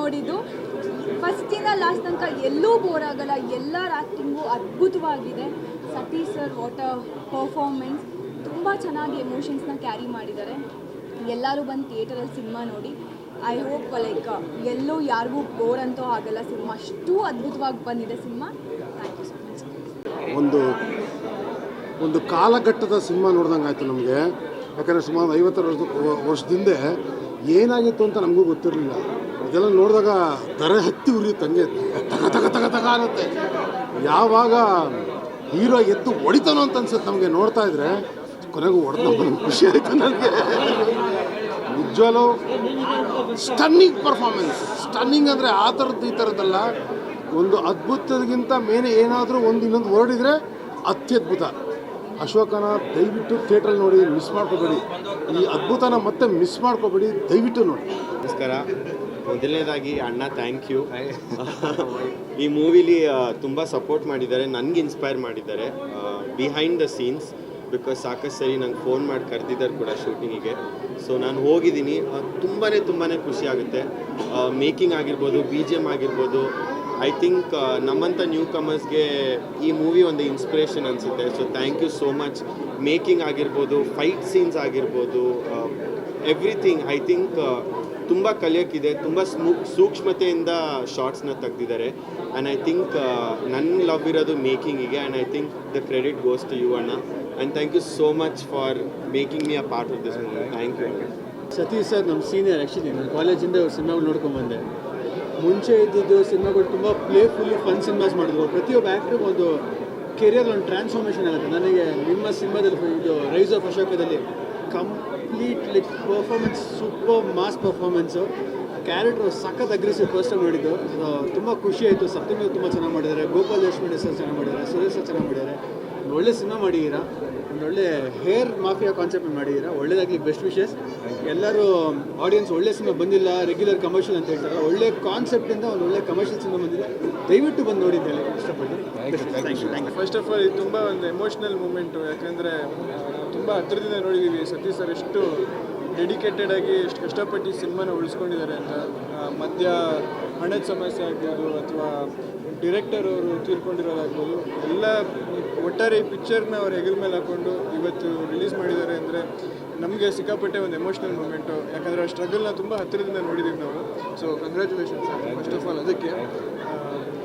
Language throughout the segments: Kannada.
ನೋಡಿದ್ದು. ಫಸ್ಟಿಂದ ಲಾಸ್ಟ್ ತನಕ ಎಲ್ಲೂ ಬೋರ್ ಆಗಲ್ಲ, ಎಲ್ಲರ ಆ್ಯಕ್ಟಿಂಗು ಅದ್ಭುತವಾಗಿದೆ. Satish sir what a performance, ತುಂಬ ಚೆನ್ನಾಗಿ ಎಮೋಷನ್ಸ್ನ ಕ್ಯಾರಿ ಮಾಡಿದ್ದಾರೆ. ಎಲ್ಲರೂ ಬಂದು ಥಿಯೇಟರಲ್ಲಿ ಸಿನಿಮಾ ನೋಡಿ. ಐ ಹೋಪ್ ಲೈಕ್ ಎಲ್ಲೂ ಯಾರಿಗೂ ಬೋರ್ ಅಂತೂ ಆಗಲ್ಲ. ಸಿನಿಮಾ ಅಷ್ಟು ಅದ್ಭುತವಾಗಿ ಬಂದಿದೆ cinema. Thank you so much. ಒಂದು ಕಾಲಘಟ್ಟದ ಸಿನಿಮಾ ನೋಡ್ದಂಗೆ ಆಯಿತು ನಮಗೆ. ಯಾಕಂದರೆ ಸುಮಾರು 50 ವರ್ಷದಿಂದ ಏನಾಗಿತ್ತು ಅಂತ ನಮಗೂ ಗೊತ್ತಿರಲಿಲ್ಲ. ಇದೆಲ್ಲ ನೋಡಿದಾಗ ದರೆ ಹತ್ತಿ ಉರಿಯುತ್ತೆ, ಹಂಗೆ ತಗ ಅನ್ನತ್ತೆ. ಯಾವಾಗ ಹೀರೋ ಎದ್ದು ಹೊಡಿತಾನೋ ಅಂತ ಅನ್ಸುತ್ತೆ ನಮಗೆ. ನೋಡ್ತಾ ಇದ್ರೆ ಕೊನೆಗೂ ಹೊಡೆದ ಖುಷಿ ಆಯಿತು ನನಗೆ. ನಿಜವಾಗ್ಲೂ ಸ್ಟನ್ನಿಂಗ್ ಪರ್ಫಾರ್ಮೆನ್ಸ್. ಸ್ಟನ್ನಿಂಗ್ ಅಂದರೆ ಆ ಥರದ್ದು ಈ ಥರದ್ದಲ್ಲ, ಒಂದು ಅದ್ಭುತಕ್ಕಿಂತ ಮೇಲೆ ಏನಾದರೂ ಇನ್ನೊಂದು ಹೊರಡಿದ್ರೆ ಅತ್ಯದ್ಭುತ. ಅಶೋಕನ ದಯವಿಟ್ಟು ಥಿಯೇಟ್ರಲ್ಲಿ ನೋಡಿ, ಮಿಸ್ ಮಾಡ್ಕೋಬೇಡಿ. ಈ ಅದ್ಭುತನ ಮತ್ತೆ ಮಿಸ್ ಮಾಡ್ಕೋಬೇಡಿ, ದಯವಿಟ್ಟು ನೋಡಿ. ನಮಸ್ಕಾರ. ಮೊದಲನೇದಾಗಿ ಅಣ್ಣ ಥ್ಯಾಂಕ್ ಯು. ಈ ಮೂವಿಲಿ ತುಂಬ ಸಪೋರ್ಟ್ ಮಾಡಿದ್ದಾರೆ, ನನಗೆ ಇನ್ಸ್ಪೈರ್ ಮಾಡಿದ್ದಾರೆ ಬಿಹೈಂಡ್ ದ ಸೀನ್ಸ್. ಬಿಕಾಸ್ ಸಾಕಷ್ಟು ಸರಿ ನಂಗೆ ಫೋನ್ ಮಾಡಿ ಕರೆದಿದ್ದಾರೆ ಕೂಡ ಶೂಟಿಂಗಿಗೆ. ಸೊ ನಾನು ಹೋಗಿದ್ದೀನಿ. ತುಂಬಾ ಖುಷಿ ಆಗುತ್ತೆ. ಮೇಕಿಂಗ್ ಆಗಿರ್ಬೋದು, BGM ಆಗಿರ್ಬೋದು. ಐ ಥಿಂಕ್ ನಮ್ಮಂಥ ನ್ಯೂ ಕಮರ್ಸ್ಗೆ ಈ ಮೂವಿ ಒಂದು ಇನ್ಸ್ಪಿರೇಷನ್ ಅನಿಸುತ್ತೆ. So thank you so much. Making ಆಗಿರ್ಬೋದು, ಫೈಟ್ ಸೀನ್ಸ್ ಆಗಿರ್ಬೋದು, ಎವ್ರಿಥಿಂಗ್ ಐ ಥಿಂಕ್ ತುಂಬ ಕಲಿಯೋಕ್ಕಿದೆ. ತುಂಬ ಸೂಕ್ಷ್ಮತೆಯಿಂದ ಶಾರ್ಟ್ಸ್ನ ತೆಗ್ದಿದ್ದಾರೆ. ಆ್ಯಂಡ್ ಐ ಥಿಂಕ್ ನನ್ನ ಲವ್ ಇರೋದು ಮೇಕಿಂಗಿಗೆ. And I think the credit goes to you ಅಣ್ಣ. And thank you so much for making me a part of this movie. Thank you. Satish sir ನಮ್ಮ ಸೀನಿಯರ್. ಆ್ಯಕ್ಚುಲಿ ನಾನು ಕಾಲೇಜಿಂದ ಅವ್ರ ಸಿನಿಮಾಗಳು ನೋಡ್ಕೊಂಬಂದೆ. ಮುಂಚೆ ಇದ್ದಿದ್ದು ಸಿನಿಮಾಗಳು ತುಂಬ ಪ್ಲೇಫುಲ್ಲಿ ಫನ್ ಸಿನಿಮಾಸ್ ಮಾಡಿದ್ರು. ಪ್ರತಿಯೊಬ್ಬ ಆ್ಯಕ್ಟ್ರಿಗೆ ಒಂದು ಕೆರಿಯರ್ ಒಂದು ಟ್ರಾನ್ಸ್ಫಾರ್ಮೇಷನ್ ಆಗುತ್ತೆ. ನನಗೆ ನಿಮ್ಮ ಸಿನಿಮಾದಲ್ಲಿ ಇದು ರೈಸ್ ಆಫ್ ಅಶೋಕದಲ್ಲಿ complete like performance, super mass performance. Character ಸಖತ್ ಅಗ್ರೆಸಿವ್ ಫಸ್ಟ್ ಟೈಮ್ ನೋಡಿದ್ದು. ತುಂಬ ಖುಷಿ ಆಯಿತು. ಸಪ್ತಮಿ ತುಂಬ ಚೆನ್ನಾಗಿ ಮಾಡಿದ್ದಾರೆ, ಗೋಪಾಲ್ ದೇಶಪಾಂಡೆ ಸರ್ ಚೆನ್ನಾಗಿ ಮಾಡಿದ್ದಾರೆ, ಸುರೇಶ್ ಸರ್ ಚೆನ್ನಾಗಿ ಮಾಡಿದ್ದಾರೆ. ಒಂದು ಒಳ್ಳೆ ಸಿನಿಮಾ ಮಾಡಿದ್ದೀರಾ, ಒಂದು ಒಳ್ಳೆ ಹೇರ್ ಮಾಫಿಯಾ ಕಾನ್ಸೆಪ್ಟ್ ಮಾಡಿದ್ದೀರಾ. ಒಳ್ಳೆಯದಾಗಲಿ, ಬೆಸ್ಟ್ ವಿಶಸ್. ಎಲ್ಲರೂ ಆಡಿಯನ್ಸ್ ಒಳ್ಳೆ ಸಿನಿಮಾ ಬಂದಿಲ್ಲ, ರೆಗ್ಯುಲರ್ ಕಮರ್ಷಿಯಲ್ ಅಂತ ಹೇಳ್ತಾರೆ. ಒಳ್ಳೆ ಕಾನ್ಸೆಪ್ಟಿಂದ ಒಂದು ಒಳ್ಳೆ ಕಮರ್ಷಿಯಲ್ ಸಿನಿಮಾ ಬಂದಿದೆ, ದಯವಿಟ್ಟು ಬಂದು ನೋಡಿ ಅಂತ ಹೇಳಿ ಇಷ್ಟಪಟ್ಟು. Thank you. First of all ಇದು ತುಂಬ ಒಂದು ಎಮೋಷ್ನಲ್ ಮೂಮೆಂಟು. ಯಾಕಂದರೆ ತುಂಬ ಹತ್ತಿರದಿಂದ ನೋಡಿದ್ದೀವಿ ಸತೀಶ್ ಸರ್ ಎಷ್ಟು ಡೆಡಿಕೇಟೆಡ್ ಆಗಿ ಎಷ್ಟು ಕಷ್ಟಪಟ್ಟು ಸಿನಿಮಾನ ಉಳಿಸ್ಕೊಂಡಿದ್ದಾರೆ ಅಂತ. ಮಧ್ಯ ಹಣದ ಸಮಸ್ಯೆ ಆಗ್ಬೋದು ಅಥವಾ ಡಿರೆಕ್ಟರ್ ಅವರು ತೀರ್ಕೊಂಡಿರೋದಾಗ್ಬೋದು, ಎಲ್ಲ ಒಟ್ಟಾರೆ ಈ ಪಿಕ್ಚರ್ನ ಅವ್ರ ಹೆಗಲ ಮೇಲೆ ಹಾಕ್ಕೊಂಡು ಇವತ್ತು ರಿಲೀಸ್ ಮಾಡಿದ್ದಾರೆ ಅಂದರೆ ನಮಗೆ ಸಿಕ್ಕಾಪಟ್ಟೆ ಒಂದು ಎಮೋಷ್ನಲ್ ಮೂಮೆಂಟು. ಯಾಕಂದರೆ ಆ ಸ್ಟ್ರಗಲ್ನ ತುಂಬ ಹತ್ತಿರದಿಂದ ನೋಡಿದ್ದೀವಿ ನಾವು. So congratulations first of all ಅದಕ್ಕೆ.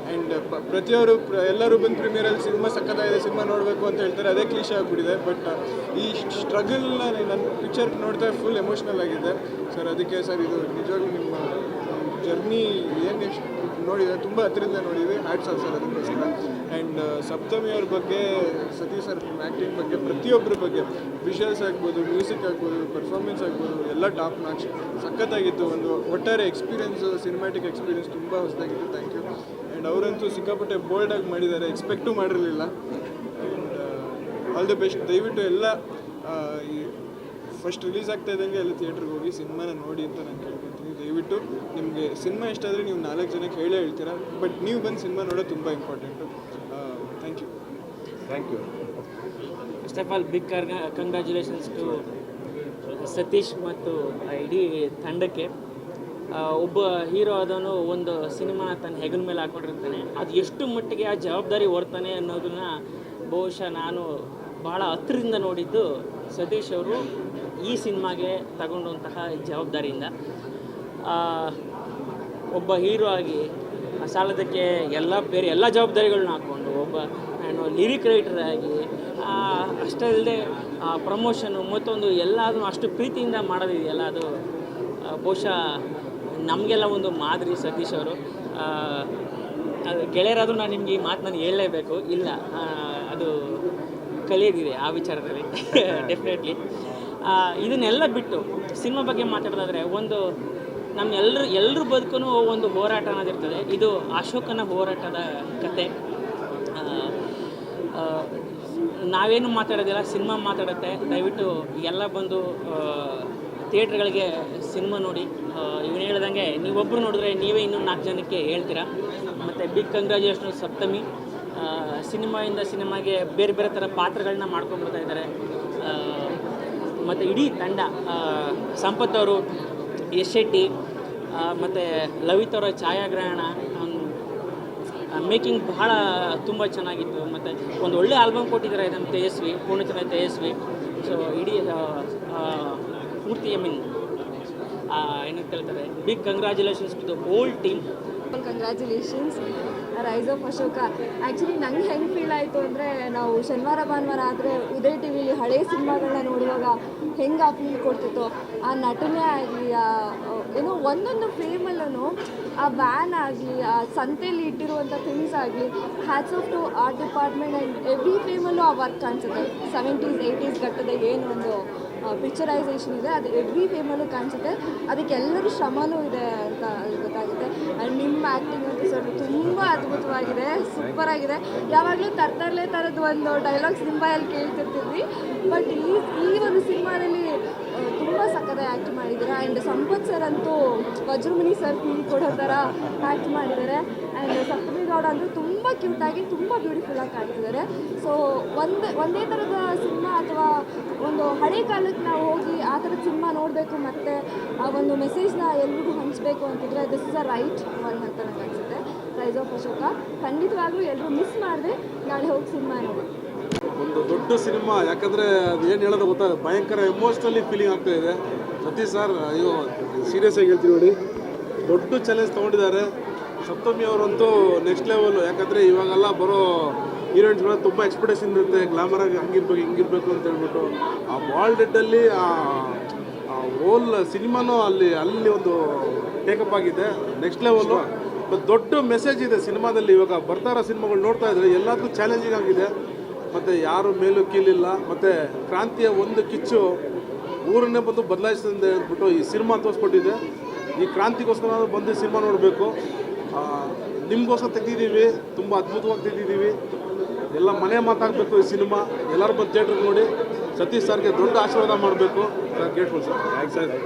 ಆ್ಯಂಡ್ ಪ್ರತಿಯೊಬ್ಬರು ಎಲ್ಲರೂ ಬಂದು ಪ್ರೀಮಿಯರಲ್ಲಿ ಸಿನಿಮಾ ಸಕ್ಕತ್ತಾಗಿದೆ, ಸಿನಿಮಾ ನೋಡಬೇಕು ಅಂತ ಹೇಳ್ತಾರೆ. ಅದೇ ಕ್ಲೀಶೆ ಆಗಿಬಿಟ್ಟಿದೆ. ಬಟ್ ಈ ಸ್ಟ್ರಗಲ್ನ ನನ್ನ ಪಿಕ್ಚರ್ ನೋಡ್ತಾ ಫುಲ್ ಎಮೋಷ್ನಲ್ ಆಗಿದೆ ಸರ್. ಅದಕ್ಕೆ ಸರ್ ಇದು ನಿಜವಾಗ್ಲೂ ನಿಮ್ಮ ಜರ್ನಿ ಏನು ನೋಡಿದೆ, ತುಂಬ ಹತ್ತಿರದಿಂದ ನೋಡಿದ್ವಿ. ಹ್ಯಾಟ್ಸ್ ಆಫ್ ಸರ್ ಅದಕ್ಕೋಸ್ಕರ. ಆ್ಯಂಡ್ ಸಪ್ತಮಿ ಅವ್ರ ಬಗ್ಗೆ, ಸತೀಶ್ ಸರ್ ಆ್ಯಕ್ಟಿಂಗ್ ಬಗ್ಗೆ, ಪ್ರತಿಯೊಬ್ಬರ ಬಗ್ಗೆ, ವಿಷುವಲ್ಸ್ ಆಗ್ಬೋದು, ಮ್ಯೂಸಿಕ್ ಆಗ್ಬೋದು, ಪರ್ಫಾರ್ಮೆನ್ಸ್ ಆಗ್ಬೋದು, ಎಲ್ಲ ಟಾಪ್ ನಾಚ್ ಸಖತ್ತಾಗಿತ್ತು. ಒಂದು ಒಟ್ಟಾರೆ ಎಕ್ಸ್ಪೀರಿಯೆನ್ಸು, ಸಿನಿಮ್ಯಾಟಿಕ್ ಎಕ್ಸ್ಪೀರಿಯೆನ್ಸ್ ತುಂಬ ಹೊಸದಾಗಿತ್ತು. Thank you. ಆ್ಯಂಡ್ ಅವರಂತೂ ಸಿಕ್ಕಾಪಟ್ಟೆ ಬೋಲ್ಡಾಗಿ ಮಾಡಿದ್ದಾರೆ, ಎಕ್ಸ್ಪೆಕ್ಟೂ ಮಾಡಿರಲಿಲ್ಲ. And all the best. ದಯವಿಟ್ಟು ಎಲ್ಲ ಈ ಫಸ್ಟ್ ರಿಲೀಸ್ ಆಗ್ತಾ ಇದ್ದಂಗೆ ಎಲ್ಲ ಥಿಯೇಟ್ರಿಗೆ ಹೋಗಿ ಸಿನಿಮಾನ ನೋಡಿ ಅಂತ ನಾನು ಕೇಳ್ಕೊತೀನಿ. ದಯವಿಟ್ಟು ನಿಮಗೆ ಸಿನಿಮಾ ಇಷ್ಟ ಆದರೆ ನೀವು 4 ಜನಕ್ಕೆ ಹೇಳ್ತೀರಾ, ಬಟ್ ನೀವು ಬಂದು ಸಿನಿಮಾ ನೋಡೋದು ತುಂಬ important. Thank you. Thank you. First of all big congratulations to Satish ಮತ್ತು ಇಡೀ ತಂಡಕ್ಕೆ. ಒಬ್ಬ ಹೀರೋ ಆದವನು ಒಂದು ಸಿನಿಮಾ ತನ್ನ ಹೆಗಲ ಮೇಲೆ ಹಾಕ್ಕೊಂಡಿರ್ತಾನೆ. ಅದು ಎಷ್ಟು ಮಟ್ಟಿಗೆ ಆ ಜವಾಬ್ದಾರಿ ಹೊರ್ತಾನೆ ಅನ್ನೋದನ್ನು ಬಹುಶಃ ನಾನು ಭಾಳ ಹತ್ತಿರದಿಂದ ನೋಡಿದ್ದು ಸತೀಶ್ ಅವರು ಈ ಸಿನಿಮಾಗೆ ತಗೊಂಡಂತಹ ಜವಾಬ್ದಾರಿಯಿಂದ. ಒಬ್ಬ ಹೀರೋ ಆಗಿ ಸಾಲದಕ್ಕೆ ಎಲ್ಲ ಜವಾಬ್ದಾರಿಗಳನ್ನ ಹಾಕ್ಕೊಂಡು ಒಬ್ಬ ಲಿರಿಕ್ ರೈಟರ್ ಆಗಿ ಅಷ್ಟೇ ಅಲ್ಲದೆ ಪ್ರಮೋಷನು ಮತ್ತೊಂದು ಎಲ್ಲದನ್ನು ಅಷ್ಟು ಪ್ರೀತಿಯಿಂದ ಮಾಡೋದಿದೆಯಲ್ಲ, ಅದು ಬಹುಶಃ ನಮಗೆಲ್ಲ ಒಂದು ಮಾದರಿ ಸತೀಶ್ ಅವರು. ಅದು ಗೆಳೆಯರಾದರೂ ನಾನು ನಿಮಗೆ ಈ ಮಾತು ನಾನು ಹೇಳಲೇಬೇಕು. ಇಲ್ಲ, ಅದು ಕಲಿಯೋದಿದೆ ಆ ವಿಚಾರದಲ್ಲಿ ಡೆಫಿನೆಟ್ಲಿ. ಇದನ್ನೆಲ್ಲ ಬಿಟ್ಟು ಸಿನಿಮಾ ಬಗ್ಗೆ ಮಾತಾಡೋದಾದರೆ, ಒಂದು ಎಲ್ಲರ ಬದುಕೂ ಒಂದು ಹೋರಾಟ ಅನ್ನೋದಿರ್ತದೆ. ಇದು ಅಶೋಕನ ಹೋರಾಟದ ಕತೆ. ನಾವೇನು ಮಾತಾಡೋದಿಲ್ಲ, ಸಿನಿಮಾ ಮಾತಾಡುತ್ತೆ. ದಯವಿಟ್ಟು ಎಲ್ಲ ಬಂದು ಥಿಯೇಟ್ರ್ಗಳಿಗೆ ಸಿನಿಮಾ ನೋಡಿ. ಇವನು ಹೇಳ್ದಂಗೆ ನೀವೊಬ್ಬರು ನೋಡಿದ್ರೆ ನೀವೇ ಇನ್ನೂ 4 ಜನಕ್ಕೆ ಹೇಳ್ತೀರಾ. ಮತ್ತು ಬಿಗ್ ಕಂಗ್ರ್ಯಾಚುಲೇಷನ್ ಸಪ್ತಮಿ. ಸಿನಿಮಾಯಿಂದ ಸಿನಿಮಾಗೆ ಬೇರೆ ಬೇರೆ ಥರ ಪಾತ್ರಗಳನ್ನ ಮಾಡ್ಕೊಂಡ್ಬರ್ತಾ ಇದ್ದಾರೆ. ಮತ್ತು ಇಡೀ ತಂಡ, ಸಂಪತ್ ಅವರು, ಯಶ್ ಶೆಟ್ಟಿ, ಮತ್ತು ಲವಿತ್ ಅವರ ಛಾಯಾಗ್ರಹಣ ಮೇಕಿಂಗ್ ಬಹಳ ತುಂಬ ಚೆನ್ನಾಗಿತ್ತು. ಮತ್ತು ಒಂದು ಒಳ್ಳೆ ಆಲ್ಬಮ್ ಕೊಟ್ಟಿದ್ದಾರೆ ನಮ್ಮ ತೇಜಸ್ವಿ, ಪೂರ್ಣಚಂದ್ರ ತೇಜಸ್ವಿ. ಸೊ ಇಡೀ ಪೂರ್ತಿ ಏನಂತ ಹೇಳ್ತಾರೆ, big congratulations to the whole team. Congratulations rise of Ashoka. Actually ನಂಗೆ ಹೆಂಗೆ ಫೀಲ್ ಆಯಿತು ಅಂದರೆ, ನಾವು ಶನಿವಾರ ಭಾನುವಾರ ಆದರೆ ಉದಯ್ ಟಿ ವಿಲಿ ಹಳೆಯ ಸಿನಿಮಾಗಳನ್ನ ನೋಡುವಾಗ ಹೆಂಗೆ ಆ ಫೀಲ್ ಕೊಡ್ತಿತ್ತು, ಆ ನಟನೆ ಆಗಲಿ, ಏನೋ ಒಂದೊಂದು ಫ್ರೇಮಲ್ಲೂ ಆ ವ್ಯಾನ್ ಆಗಲಿ, ಆ ಸಂತೆಯಲ್ಲಿ ಇಟ್ಟಿರುವಂಥ ಥಿಂಗ್ಸ್ ಆಗಲಿ, hats off to art department. And every ಫ್ರೇಮಲ್ಲೂ ಆ ವರ್ಕ್ ಕಾಣಿಸುತ್ತೆ. 70s 80s ಘಟ್ಟದ ಏನು ಒಂದು ಪಿಕ್ಚರೈಸೇಷನ್ ಇದೆ, ಅದು ಎವ್ರಿ ಫ್ರೇಮಲ್ಲೂ ಕಾಣಿಸುತ್ತೆ. ಅದಕ್ಕೆಲ್ಲರೂ ಶ್ರಮನೂ ಇದೆ ಅಂತ ಗೊತ್ತಾಗುತ್ತೆ. ಆ್ಯಂಡ್ ನಿಮ್ಮ ಆ್ಯಕ್ಟಿಂಗ್ ಅಂತೂ ಸರ್ ತುಂಬ ಅದ್ಭುತವಾಗಿದೆ, ಸೂಪರಾಗಿದೆ. ಯಾವಾಗಲೂ ತರ್ತರಲೇ ಥರದ್ದು ಒಂದು ಡೈಲಾಗ್ಸ್ ನಿಮ್ಮ ಬಾಯಲ್ಲಿ ಕೇಳ್ತಿರ್ತೀವಿ, ಬಟ್ ಈ ಒಂದು ಸಿನಿಮಾದಲ್ಲಿ ತುಂಬ ಸಕ್ಕತ್ತಾಗಿ ಆ್ಯಕ್ಟ್ ಮಾಡಿದ್ದಾರೆ. ಆ್ಯಂಡ್ ಸಂಪತ್ ಸರ್ ಅಂತೂ ವಜ್ರಮುನಿ ಸರ್ ಫೀಲ್ ಕೊಡೋ ಥರ ಆ್ಯಕ್ಟ್ ಮಾಡಿದ್ದಾರೆ. ಆ್ಯಂಡ್ ಸಪ್ತಮಿ ಗೌಡ ಅಂತೂ ತುಂಬ ಕ್ಯೂಟಾಗಿ, ತುಂಬ ಬ್ಯೂಟಿಫುಲ್ಲಾಗಿ ಕಾಣ್ತಿದ್ದಾರೆ. ಸೊ ಒಂದೇ ಥರದ ಸಿನಿಮಾ ಅಥವಾ ಒಂದು ಹಳೆ ಕಾಲಕ್ಕೆ ನಾವು ಹೋಗಿ ಆ ಥರದ ಸಿನಿಮಾ ನೋಡಬೇಕು ಮತ್ತು ಆ ಒಂದು ಮೆಸೇಜ್ನ ಎಲ್ರಿಗೂ ಹಂಚಬೇಕು ಅಂತಿದ್ರೆ this is a right one ಅಂತ ನನಗೆ ಅನಿಸುತ್ತೆ. ರೈಸ್ ಆಫ್ ಅಶೋಕ ಖಂಡಿತವಾಗ್ಲೂ ಎಲ್ಲರೂ ಮಿಸ್ ಮಾಡಿದೆ ನಾಳೆ ಹೋಗಿ ಸಿನಿಮಾ ನೋಡಿ. ಒಂದು ದೊಡ್ಡ ಸಿನಿಮಾ, ಯಾಕಂದರೆ ಅದು ಏನು ಹೇಳೋದು ಗೊತ್ತಾ, ಭಯಂಕರ ಎಮೋಷ್ನಲಿ ಫೀಲಿಂಗ್ ಆಗ್ತಾ ಇದೆ. ಸತೀಶ್ ಸರ್ ಅಯ್ಯೋ ಸೀರಿಯಸ್ ಆಗಿ ಹೇಳ್ತೀನಿ ನೋಡಿ, ದೊಡ್ಡ ಚಾಲೆಂಜ್ ತೊಗೊಂಡಿದ್ದಾರೆ. ಸಪ್ತಮಿ ಅವರಂತೂ ನೆಕ್ಸ್ಟ್ ಲೆವೆಲು. ಯಾಕಂದರೆ ಇವಾಗೆಲ್ಲ ಬರೋ ಹೀರೋಯಿನ್ಸ್ಗಳ ತುಂಬ ಎಕ್ಸ್ಪೆಕ್ಟೇಷನ್ ಇರುತ್ತೆ, ಗ್ಲಾಮರಾಗಿ ಹಂಗಿರ್ಬೇಕು ಹಿಂಗಿರ್ಬೇಕು ಅಂತ ಹೇಳ್ಬಿಟ್ಟು. ಆ ಬಾಲ್ ಡೆಡ್ಡಲ್ಲಿ ಆ ಹೋಲ್ ಸಿನಿಮಾನೂ ಅಲ್ಲಿ ಒಂದು ಟೇಕಪ್ ಆಗಿದೆ, ನೆಕ್ಸ್ಟ್ ಲೆವೆಲು. ದೊಡ್ಡ ಮೆಸೇಜ್ ಇದೆ ಸಿನಿಮಾದಲ್ಲಿ. ಇವಾಗ ಬರ್ತಾ ಇರೋ ಸಿನಿಮಾಗಳು ನೋಡ್ತಾ ಇದ್ರೆ ಎಲ್ಲದಕ್ಕೂ ಚಾಲೆಂಜಿಂಗ್ ಆಗಿದೆ. ಮತ್ತು ಯಾರು ಮೇಲೂ ಕೀಲಿಲ್ಲ. ಮತ್ತು ಕ್ರಾಂತಿಯ ಒಂದು ಕಿಚ್ಚು ಊರನ್ನೇ ಬಂದು ಬದಲಾಯಿಸಿದೆ ಅಂದ್ಬಿಟ್ಟು ಈ ಸಿನಿಮಾ ತೋರಿಸ್ಕೊಟ್ಟಿದೆ. ಈ ಕ್ರಾಂತಿಗೋಸ್ಕರ ಬಂದು ಸಿನಿಮಾ ನೋಡಬೇಕು. ನಿಮಗೋಸ್ಕರ ತೆಗೆದಿದ್ದೀವಿ, ತುಂಬ ಅದ್ಭುತವಾಗಿ ತೆಗೆದಿದ್ದೀವಿ. ಎಲ್ಲ ಮನೆ ಮಾತಾಗಬೇಕು ಈ ಸಿನಿಮಾ. ಎಲ್ಲರೂ ಬಂದು ಥಿಯೇಟ್ರಿಗೆ ನೋಡಿ ಸತೀಶ್ ಸರ್ಗೆ ದೊಡ್ಡ ಆಶೀರ್ವಾದ ಮಾಡಬೇಕು. Sir grateful sir. Thanks sir.